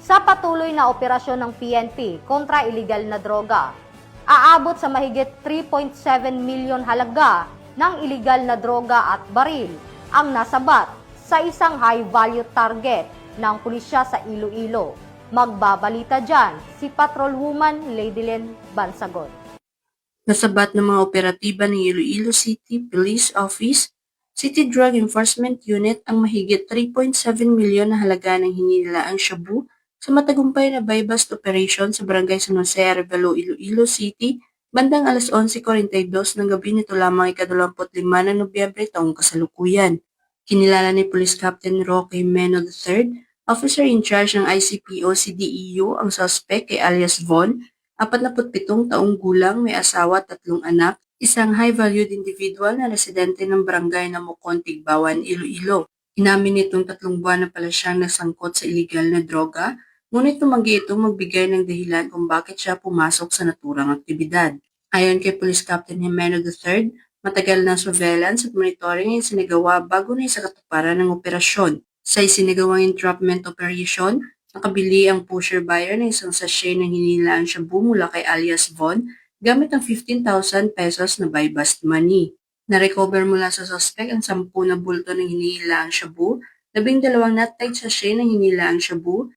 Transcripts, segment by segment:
Sa patuloy na operasyon ng PNP kontra iligal na droga, aabot sa mahigit 3.7 milyon halaga ng iligal na droga at baril ang nasabat sa isang high-value target ng pulisya sa Iloilo. Magbabalita dyan si Patrolwoman Ladylyn Bansagon. Nasabat ng mga operatiba ng Iloilo City Police Office, City Drug Enforcement Unit ang mahigit 3.7 milyon na halaga ng hinilaang shabu sa matagumpay na buy-bust operation sa Barangay San Jose Arevalo, Iloilo City, bandang alas 11:42 ng gabi nito lamang ika-25 ng Nobyembre taong kasalukuyan. Kinilala ni Police Captain Roque Meno III, officer in charge ng ICPO CDEU, ang suspect kay alias Von, 47 taong gulang, may asawa at 3 anak, isang high-valued individual na residente ng barangay na Mukon, Tigbawan, Iloilo. Inamin nitong 3 buwan na pala siyang nasangkot sa illegal na droga, ngunit tumanggi itong magbigay ng dahilan kung bakit siya pumasok sa naturang aktibidad. Ayon kay Police Captain Jimeno III, matagal na surveillance at monitoring ang sinagawa bago na isakatuparan ng operasyon. Sa isinagawang entrapment operation, nakabili ang pusher buyer ng isang sachet ng hinilaang shabu mula kay alias Von gamit ang 15,000 pesos na buy-bust money. Na-recover mula sa suspect ang 10 na bulto ng hinilaang shabu, 12 nut-tied sachet ng hinilaang shabu,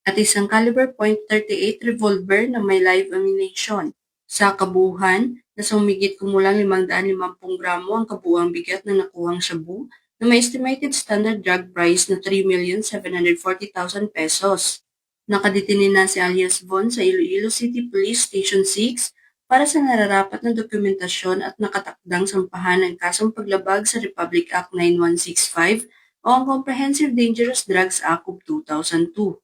at isang caliber .38 revolver na may live ammunition. Sa kabuuan, nasa humigit kumulang 550 gramo ang kabuuang bigat ng nakuhang shabu na may estimated standard drug price na 3,740,000 pesos. Nakadetinin na si alias Von sa Iloilo City Police Station 6 para sa nararapat na dokumentasyon at nakatakdang sampahan ng kasong paglabag sa Republic Act 9165 o ang Comprehensive Dangerous Drugs Act of 2002.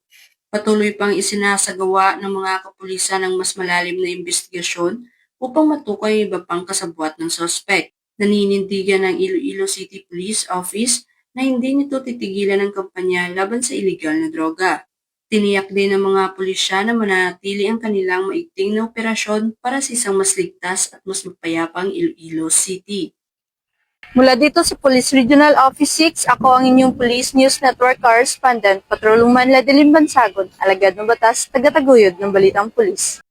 Patuloy pang isinasagawa ng mga kapulisan ng mas malalim na investigasyon upang matukoy ang iba pang kasabwat ng sospek. Naninindigan ng Iloilo City Police Office na hindi nito titigilan ang kampanya laban sa iligal na droga. Tiniyak din ng mga pulisya na mananatili ang kanilang maigting na operasyon para sa isang mas ligtas at mas mapayapang Iloilo City. Mula dito sa Police Regional Office 6, ako ang inyong Police News Network Correspondent, Patrolwoman Ladylyn Bansagon, alagad ng batas, tagataguyod ng Balitang Pulis.